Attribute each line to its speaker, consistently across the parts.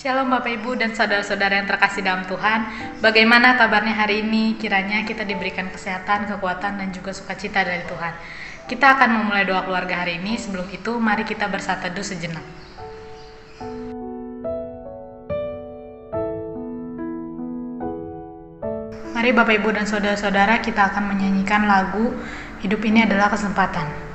Speaker 1: Shalom Bapak Ibu dan saudara-saudara yang terkasih dalam Tuhan. Bagaimana kabarnya hari ini? Kiranya kita diberikan kesehatan, kekuatan, dan juga sukacita dari Tuhan. Kita akan memulai doa keluarga hari ini. Sebelum itu, mari kita bersatu teduh sejenak. Mari Bapak Ibu dan saudara-saudara, kita akan menyanyikan lagu Hidup Ini Adalah Kesempatan.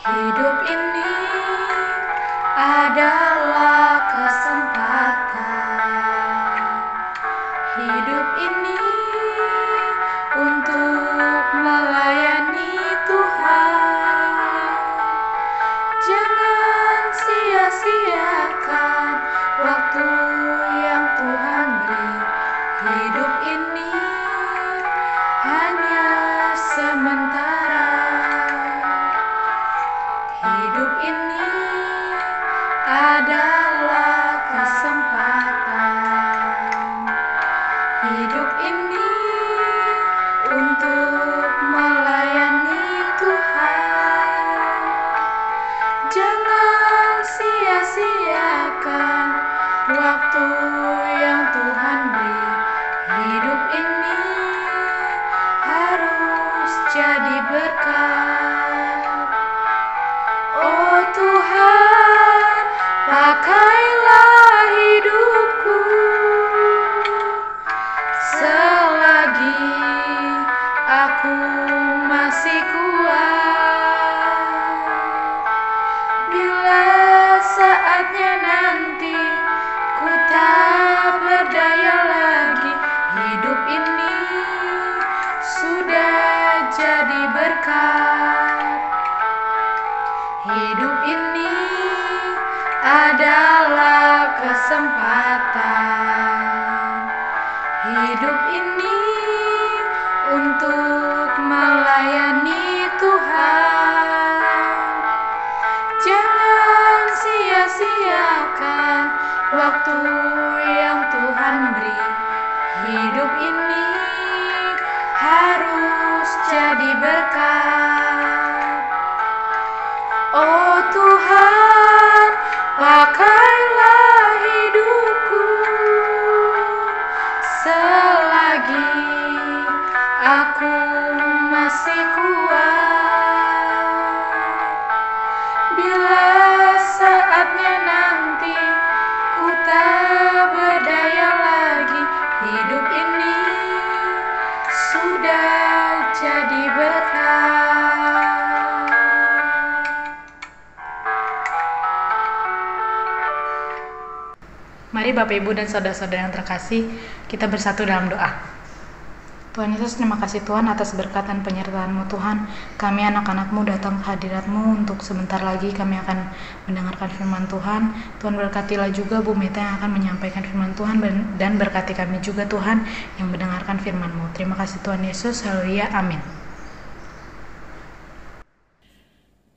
Speaker 1: Hidup ini adalah kesempatan. Hidup ini untuk melayani Tuhan. Jangan sia-siakan waktu yang Tuhan beri. Hidup ini hanya sementara. Hidup ini adalah kesempatan. Hidup ini untuk melayani Tuhan. Jangan sia-siakan waktu yang Tuhan beri. Hidup ini harus jadi berkat. Oh Tuhan, pakailah hidupku selagi aku masih kuat. Bila saatnya nanti ku tak berdaya lagi, hidup ini sudah jadi berkat. Hidup ini adalah kesempatan. Hidup ini untuk melayani Tuhan. Jangan sia-siakan waktu yang Tuhan beri. Hidup ini harus jadi berkat. Oh Tuhan, pakailah hidupku selagi aku masih kuat. Bila saatnya nanti ku tak berdaya lagi, hidup ini sudah jadi berkat. Mari Bapak Ibu dan saudara-saudara yang terkasih, kita bersatu dalam doa. Tuhan Yesus, terima kasih Tuhan atas berkat dan penyertaan-Mu Tuhan. Kami anak-anak-Mu datang ke hadirat-Mu untuk sebentar lagi kami akan mendengarkan firman Tuhan. Tuhan berkatilah juga Bu Meta yang akan menyampaikan firman Tuhan, dan berkati kami juga Tuhan yang mendengarkan firman-Mu. Terima kasih Tuhan Yesus, haleluya, amin.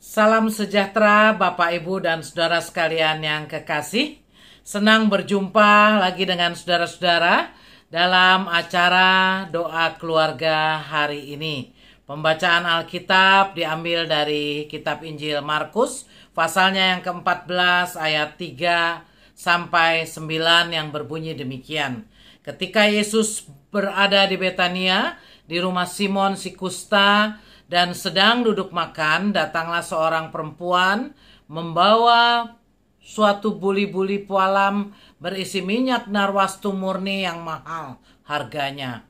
Speaker 2: Salam sejahtera Bapak Ibu dan saudara sekalian yang kekasih. Senang berjumpa lagi dengan saudara-saudara dalam acara doa keluarga hari ini. Pembacaan Alkitab diambil dari kitab Injil Markus, pasalnya yang ke-14 ayat 3 sampai 9 yang berbunyi demikian. Ketika Yesus berada di Betania, di rumah Simon si kusta, dan sedang duduk makan, datanglah seorang perempuan membawa suatu buli-buli pualam berisi minyak narwastu murni yang mahal harganya.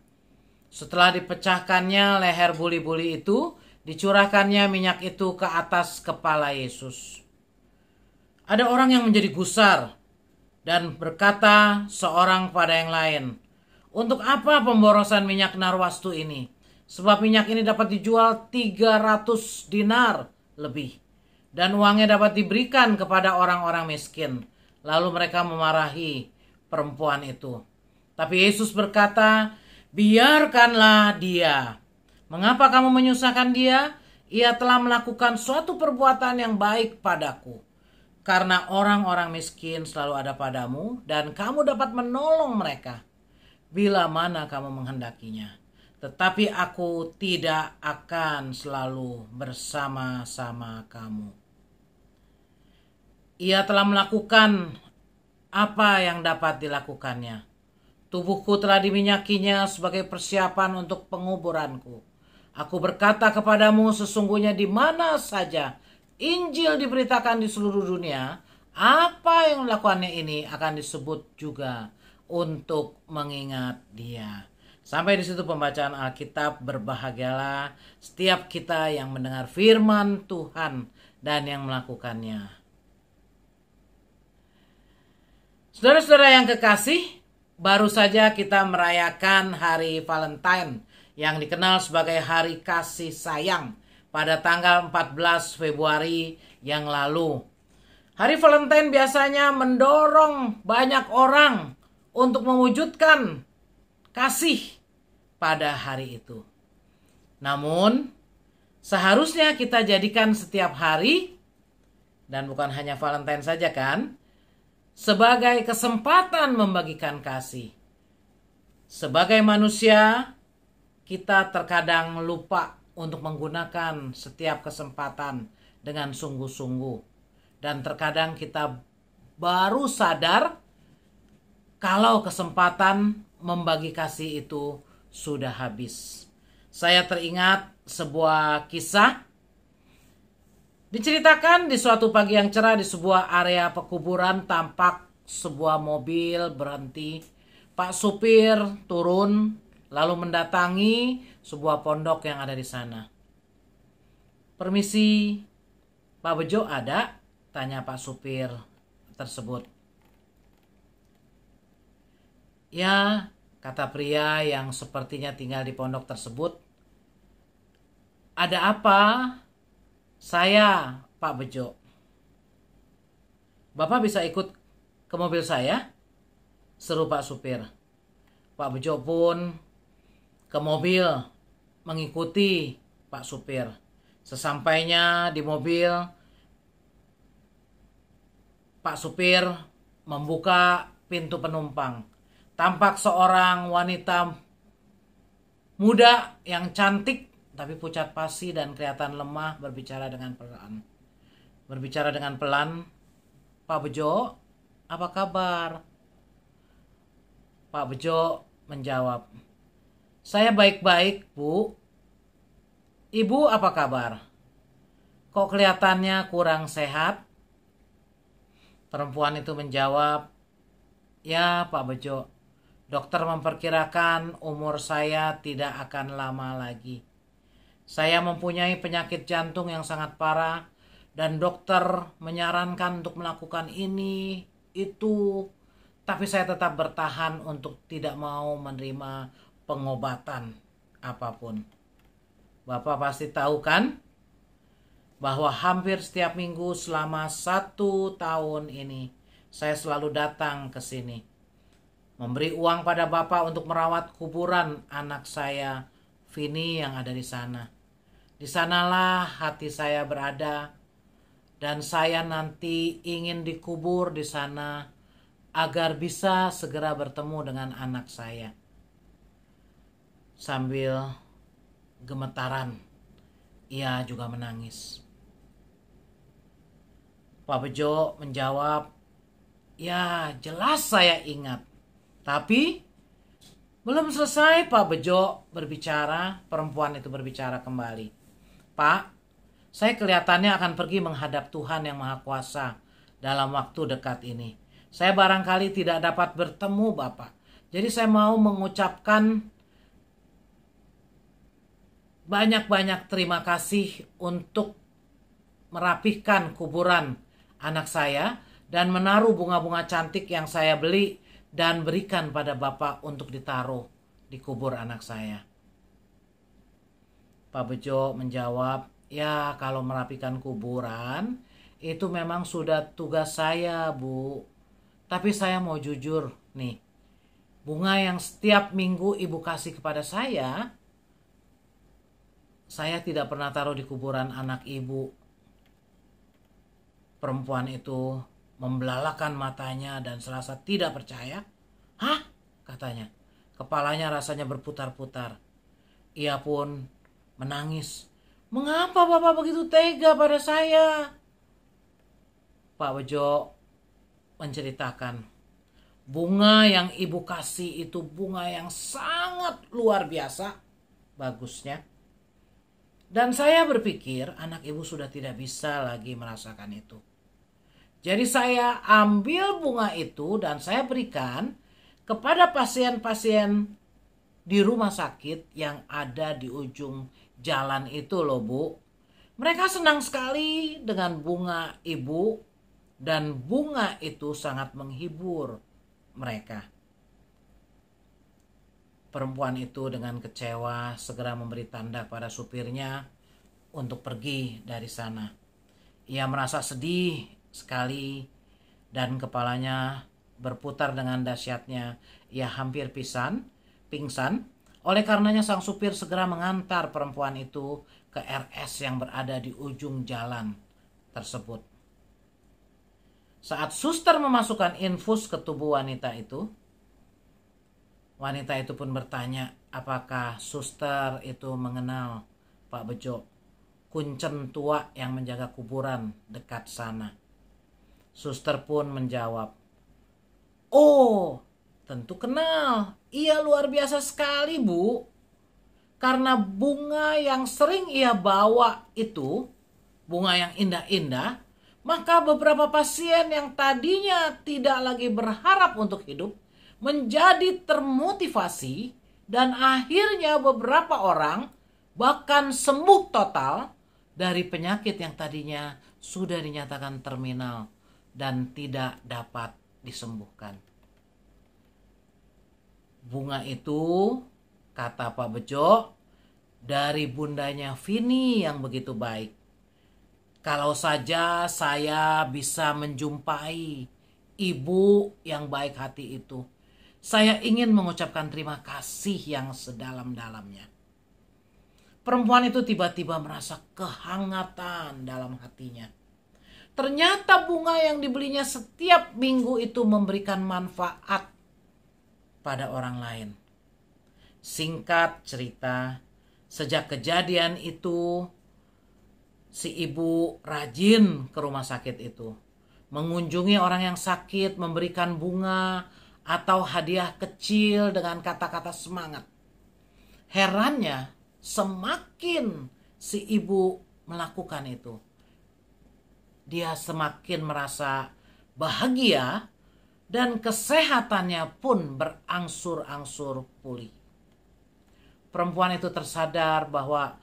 Speaker 2: Setelah dipecahkannya leher buli-buli itu, dicurahkannya minyak itu ke atas kepala Yesus. Ada orang yang menjadi gusar dan berkata seorang pada yang lain, "Untuk apa pemborosan minyak narwastu ini? Sebab minyak ini dapat dijual 300 dinar lebih. Dan uangnya dapat diberikan kepada orang-orang miskin." Lalu mereka memarahi perempuan itu. Tapi Yesus berkata, "Biarkanlah dia. Mengapa kamu menyusahkan dia? Ia telah melakukan suatu perbuatan yang baik padaku. karena orang-orang miskin selalu ada padamu dan kamu dapat menolong mereka bila mana kamu menghendakinya. Tetapi aku tidak akan selalu bersama-sama kamu. Ia telah melakukan apa yang dapat dilakukannya. Tubuhku telah diminyakinya sebagai persiapan untuk penguburanku. Aku berkata kepadamu, sesungguhnya di mana saja Injil diberitakan di seluruh dunia, apa yang dilakukannya ini akan disebut juga untuk mengingat dia. Sampai di situ pembacaan Alkitab. Berbahagialah setiap kita yang mendengar firman Tuhan dan yang melakukannya. Saudara-saudara yang kekasih, baru saja kita merayakan hari Valentine yang dikenal sebagai hari kasih sayang pada tanggal 14 Februari yang lalu. Hari Valentine biasanya mendorong banyak orang untuk mewujudkan kasih pada hari itu. Namun, seharusnya kita jadikan setiap hari, dan bukan hanya Valentine saja kan, sebagai kesempatan membagikan kasih. Sebagai manusia, kita terkadang lupa untuk menggunakan setiap kesempatan dengan sungguh-sungguh. Dan terkadang kita baru sadar kalau kesempatan membagi kasih itu sudah habis. Saya teringat sebuah kisah. Diceritakan di suatu pagi yang cerah di sebuah area pekuburan, tampak sebuah mobil berhenti. Pak supir turun lalu mendatangi sebuah pondok yang ada di sana. "Permisi, Pak Bejo ada?" tanya Pak supir tersebut. "Ya," kata pria yang sepertinya tinggal di pondok tersebut. "Ada apa?" "Saya, Pak Bejo." "Bapak bisa ikut ke mobil saya?" seru Pak supir. Pak Bejo pun ke mobil mengikuti Pak supir. Sesampainya di mobil, Pak supir membuka pintu penumpang. Tampak seorang wanita muda yang cantik tapi pucat pasi dan kelihatan lemah berbicara dengan pelan. "Pak Bejo, apa kabar?" Pak Bejo menjawab, "Saya baik-baik, Bu. Ibu apa kabar? Kok kelihatannya kurang sehat?" Perempuan itu menjawab, "Ya, Pak Bejo. Dokter memperkirakan umur saya tidak akan lama lagi. Saya mempunyai penyakit jantung yang sangat parah dan dokter menyarankan untuk melakukan ini, itu. Tapi saya tetap bertahan untuk tidak mau menerima pengobatan apapun. Bapak pasti tahu kan bahwa hampir setiap minggu selama 1 tahun ini saya selalu datang ke sini. Memberi uang pada Bapak untuk merawat kuburan anak saya, Vini, yang ada di sana. Di sanalah hati saya berada dan saya nanti ingin dikubur di sana agar bisa segera bertemu dengan anak saya." Sambil gemetaran, ia juga menangis. Pak Bejo menjawab, "Ya, jelas saya ingat. Tapi belum selesai." Pak Bejo berbicara, perempuan itu berbicara kembali. "Pak, saya kelihatannya akan pergi menghadap Tuhan yang Maha Kuasa dalam waktu dekat ini. Saya barangkali tidak dapat bertemu Bapak. Jadi saya mau mengucapkan banyak-banyak terima kasih untuk merapihkan kuburan anak saya dan menaruh bunga-bunga cantik yang saya beli dan berikan pada Bapak untuk ditaruh di kubur anak saya." Pak Bejo menjawab, "Ya, kalau merapikan kuburan itu memang sudah tugas saya, Bu. Tapi saya mau jujur nih, bunga yang setiap minggu Ibu kasih kepada saya tidak pernah taruh di kuburan anak Ibu. Perempuan itu membelalakan matanya dan serasa tidak percaya. "Hah?" katanya. Kepalanya rasanya berputar-putar. Ia pun menangis. "Mengapa Bapak begitu tega pada saya?" Pak Bejo menceritakan, bunga yang ibu kasih itu bunga yang sangat luar biasa bagusnya. Dan saya berpikir anak ibu sudah tidak bisa lagi merasakan itu. Jadi saya ambil bunga itu dan saya berikan kepada pasien-pasien di rumah sakit yang ada di ujung jalan itu loh Bu. Mereka senang sekali dengan bunga ibu dan bunga itu sangat menghibur mereka. Perempuan itu dengan kecewa segera memberi tanda pada supirnya untuk pergi dari sana. Ia merasa sedih sekali dan kepalanya berputar dengan dahsyatnya. Ia hampir pingsan. Oleh karenanya sang supir segera mengantar perempuan itu ke RS yang berada di ujung jalan tersebut. Saat suster memasukkan infus ke tubuh wanita itu pun bertanya apakah suster itu mengenal Pak Bejo, kuncen tua yang menjaga kuburan dekat sana. Suster pun menjawab, "Oh, tentu kenal. Ia luar biasa sekali, Bu. Karena bunga yang sering ia bawa itu, bunga yang indah-indah, maka beberapa pasien yang tadinya tidak lagi berharap untuk hidup menjadi termotivasi dan akhirnya beberapa orang bahkan sembuh total dari penyakit yang tadinya sudah dinyatakan terminal dan tidak dapat disembuhkan." Bunga itu, kata Pak Bejo, dari bundanya Vini yang begitu baik. Kalau saja saya bisa menjumpai ibu yang baik hati itu, saya ingin mengucapkan terima kasih yang sedalam-dalamnya. Perempuan itu tiba-tiba merasa kehangatan dalam hatinya. Ternyata bunga yang dibelinya setiap minggu itu memberikan manfaat pada orang lain. Singkat cerita, sejak kejadian itu, si ibu rajin ke rumah sakit itu, mengunjungi orang yang sakit, memberikan bunga atau hadiah kecil dengan kata-kata semangat. Herannya, semakin si ibu melakukan itu, dia semakin merasa bahagia dan kesehatannya pun berangsur-angsur pulih. Perempuan itu tersadar bahwa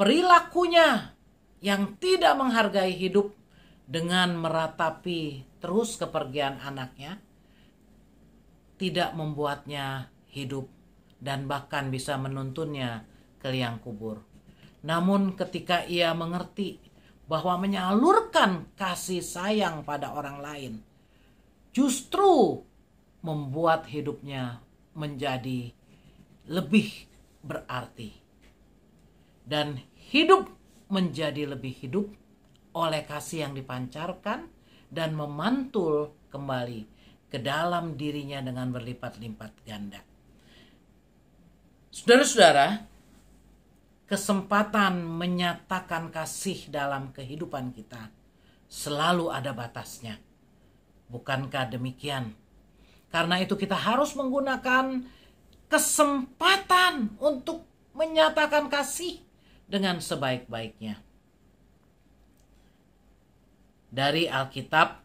Speaker 2: perilakunya yang tidak menghargai hidup dengan meratapi terus kepergian anaknya tidak membuatnya hidup dan bahkan bisa menuntunnya ke liang kubur. Namun ketika ia mengerti bahwa menyalurkan kasih sayang pada orang lain justru membuat hidupnya menjadi lebih berarti. Dan hidup menjadi lebih hidup oleh kasih yang dipancarkan dan memantul kembali ke dalam dirinya dengan berlipat-lipat ganda. Saudara-saudara, kesempatan menyatakan kasih dalam kehidupan kita selalu ada batasnya. Bukankah demikian? Karena itu kita harus menggunakan kesempatan untuk menyatakan kasih dengan sebaik-baiknya. Dari Alkitab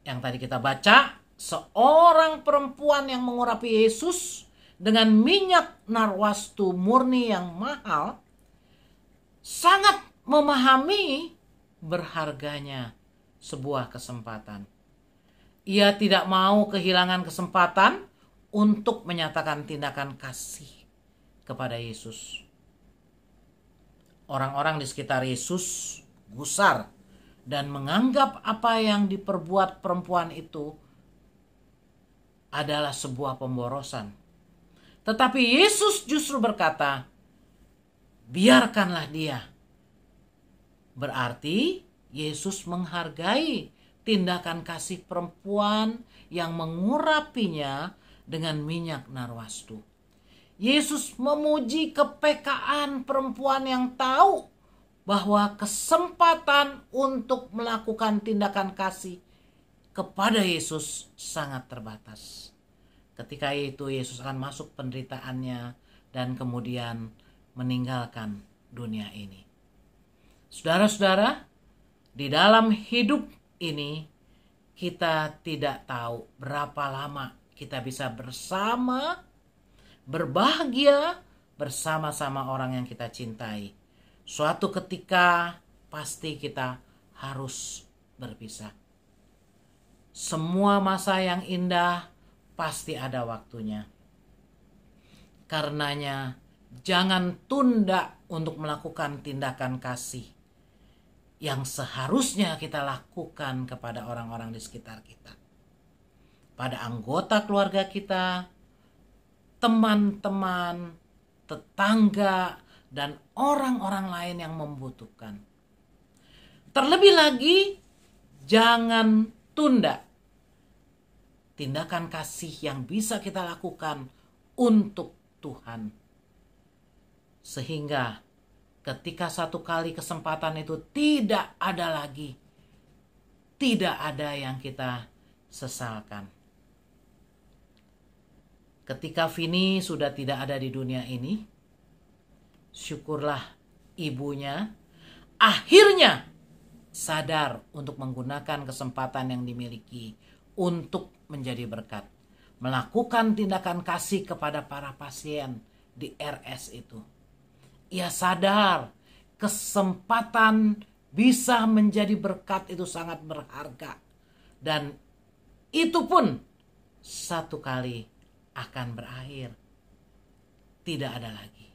Speaker 2: yang tadi kita baca, seorang perempuan yang mengurapi Yesus dengan minyak narwastu murni yang mahal sangat memahami berharganya sebuah kesempatan. Ia tidak mau kehilangan kesempatan untuk menyatakan tindakan kasih kepada Yesus. Orang-orang di sekitar Yesus gusar dan menganggap apa yang diperbuat perempuan itu adalah sebuah pemborosan. Tetapi Yesus justru berkata, "Biarkanlah dia." Berarti Yesus menghargai tindakan kasih perempuan yang mengurapinya dengan minyak narwastu. Yesus memuji kepekaan perempuan yang tahu bahwa kesempatan untuk melakukan tindakan kasih kepada Yesus sangat terbatas. Ketika itu Yesus akan masuk penderitaannya dan kemudian meninggalkan dunia ini. Saudara-saudara, di dalam hidup ini kita tidak tahu berapa lama kita bisa bersama, berbahagia bersama-sama orang yang kita cintai. Suatu ketika pasti kita harus berpisah. Semua masa yang indah pasti ada waktunya. Karenanya jangan tunda untuk melakukan tindakan kasih yang seharusnya kita lakukan kepada orang-orang di sekitar kita. Pada anggota keluarga kita, teman-teman, tetangga, dan orang-orang lain yang membutuhkan. Terlebih lagi, jangan tunda tindakan kasih yang bisa kita lakukan untuk Tuhan. Sehingga ketika satu kali kesempatan itu tidak ada lagi, tidak ada yang kita sesalkan. Ketika Vini sudah tidak ada di dunia ini, syukurlah ibunya akhirnya sadar untuk menggunakan kesempatan yang dimiliki untuk menjadi berkat. Melakukan tindakan kasih kepada para pasien di RS itu. Ia sadar kesempatan bisa menjadi berkat itu sangat berharga. Dan itu pun satu kali akan berakhir. Tidak ada lagi.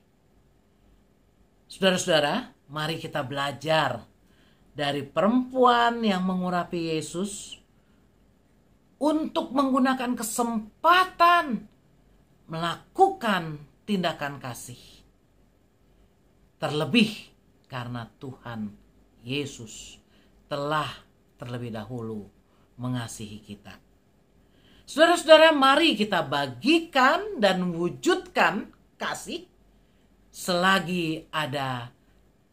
Speaker 2: Saudara-saudara, mari kita belajar dari perempuan yang mengurapi Yesus untuk menggunakan kesempatan melakukan tindakan kasih. Terlebih karena Tuhan Yesus telah terlebih dahulu mengasihi kita. Saudara-saudara, mari kita bagikan dan wujudkan kasih selagi ada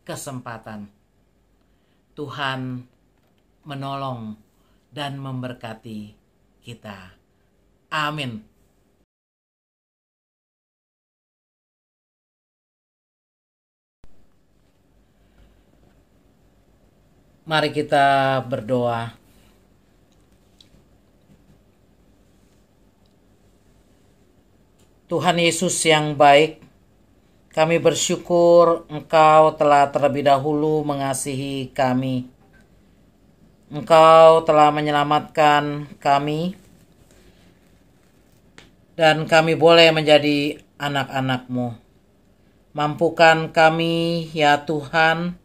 Speaker 2: kesempatan. Tuhan menolong dan memberkati kita. Amin. Mari kita berdoa. Tuhan Yesus yang baik, kami bersyukur Engkau telah terlebih dahulu mengasihi kami. Engkau telah menyelamatkan kami, dan kami boleh menjadi anak-anak-Mu. Mampukan kami, ya Tuhan,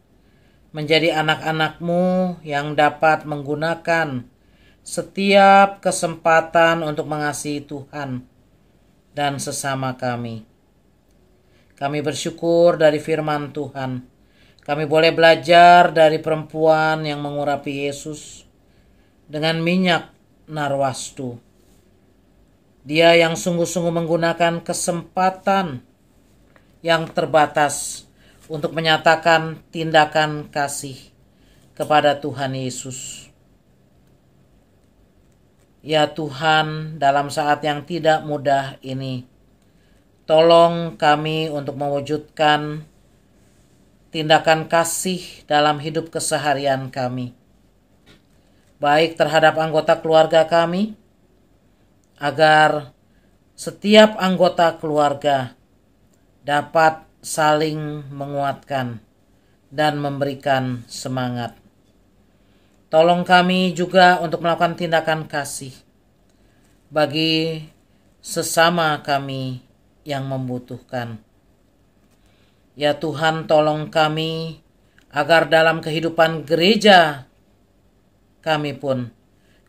Speaker 2: menjadi anak-anak-Mu yang dapat menggunakan setiap kesempatan untuk mengasihi Tuhan dan sesama kami. Kami bersyukur dari firman Tuhan. Kami boleh belajar dari perempuan yang mengurapi Yesus dengan minyak narwastu. Dia yang sungguh-sungguh menggunakan kesempatan yang terbatas untuk menyatakan tindakan kasih kepada Tuhan Yesus. Ya Tuhan, dalam saat yang tidak mudah ini, tolong kami untuk mewujudkan tindakan kasih dalam hidup keseharian kami, baik terhadap anggota keluarga kami, agar setiap anggota keluarga dapat saling menguatkan dan memberikan semangat. Tolong kami juga untuk melakukan tindakan kasih bagi sesama kami yang membutuhkan. Ya Tuhan, tolong kami agar dalam kehidupan gereja kami pun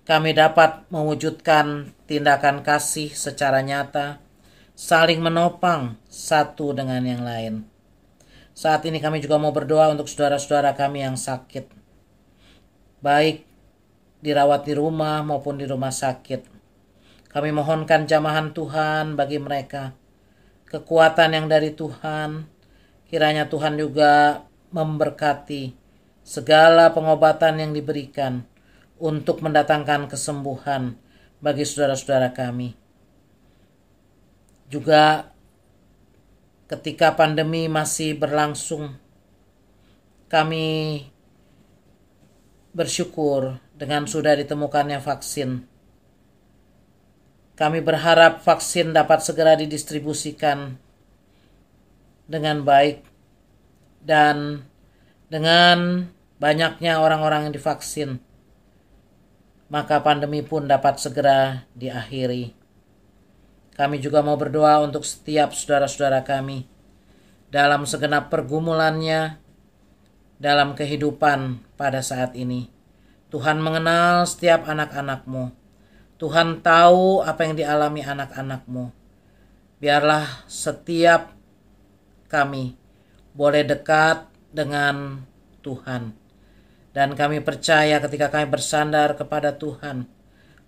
Speaker 2: kami dapat mewujudkan tindakan kasih secara nyata, saling menopang satu dengan yang lain. Saat ini kami juga mau berdoa untuk saudara-saudara kami yang sakit. baik dirawat di rumah maupun di rumah sakit. Kami mohonkan jamahan Tuhan bagi mereka, kekuatan yang dari Tuhan. Kiranya Tuhan juga memberkati segala pengobatan yang diberikan untuk mendatangkan kesembuhan bagi saudara-saudara kami. Juga ketika pandemi masih berlangsung, kami bersyukur dengan sudah ditemukannya vaksin. Kami berharap vaksin dapat segera didistribusikan dengan baik, dan dengan banyaknya orang-orang yang divaksin, maka pandemi pun dapat segera diakhiri. Kami juga mau berdoa untuk setiap saudara-saudara kami dalam segenap pergumulannya dalam kehidupan pada saat ini. Tuhan mengenal setiap anak-anak-Mu. Tuhan tahu apa yang dialami anak-anak-Mu. Biarlah setiap kami boleh dekat dengan Tuhan. Dan kami percaya ketika kami bersandar kepada Tuhan,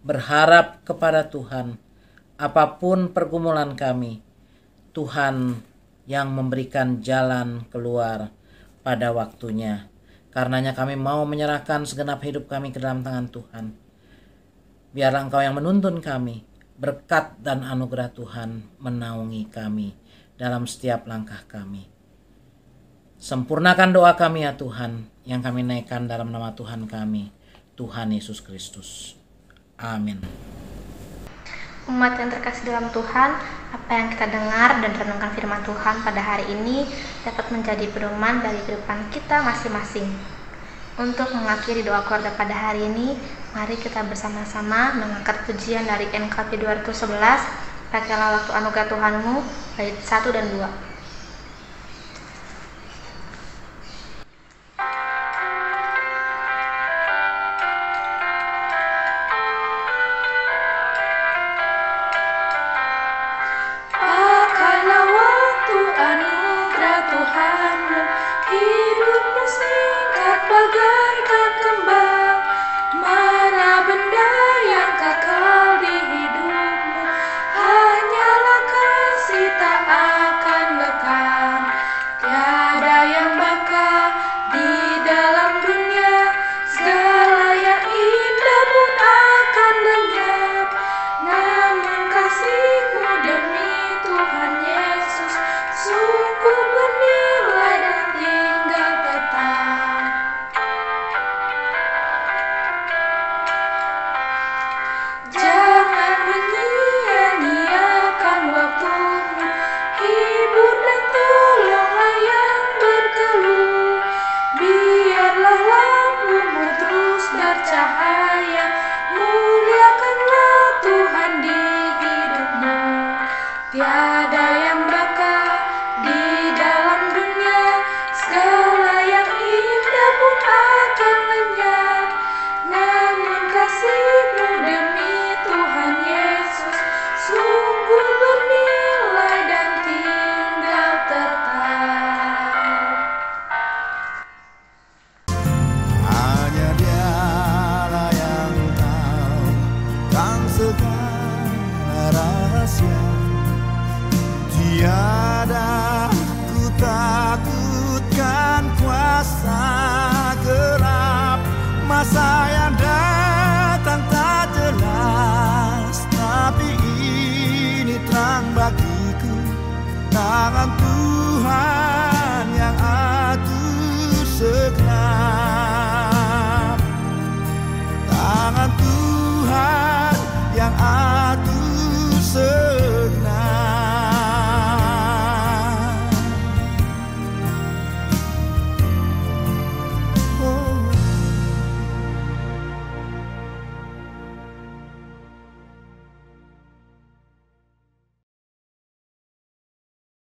Speaker 2: berharap kepada Tuhan, apapun pergumulan kami, Tuhan yang memberikan jalan keluar pada waktunya. Karenanya kami mau menyerahkan segenap hidup kami ke dalam tangan Tuhan. Biarlah Engkau yang menuntun kami, berkat dan anugerah Tuhan menaungi kami dalam setiap langkah kami. Sempurnakan doa kami ya Tuhan, yang kami naikkan dalam nama Tuhan kami, Tuhan Yesus Kristus. Amin.
Speaker 3: Umat yang terkasih dalam Tuhan, apa yang kita dengar dan renungkan firman Tuhan pada hari ini dapat menjadi pedoman bagi kehidupan kita masing-masing. Untuk mengakhiri doa keluarga pada hari ini, mari kita bersama-sama mengangkat pujian dari NKP 211, Pakailah Waktu Anugerah Tuhanmu, bait 1 dan 2.
Speaker 4: Tiada ku takutkan kuasa gelap, masa yang datang tak jelas, tapi ini terang bagiku, tangan Tuhan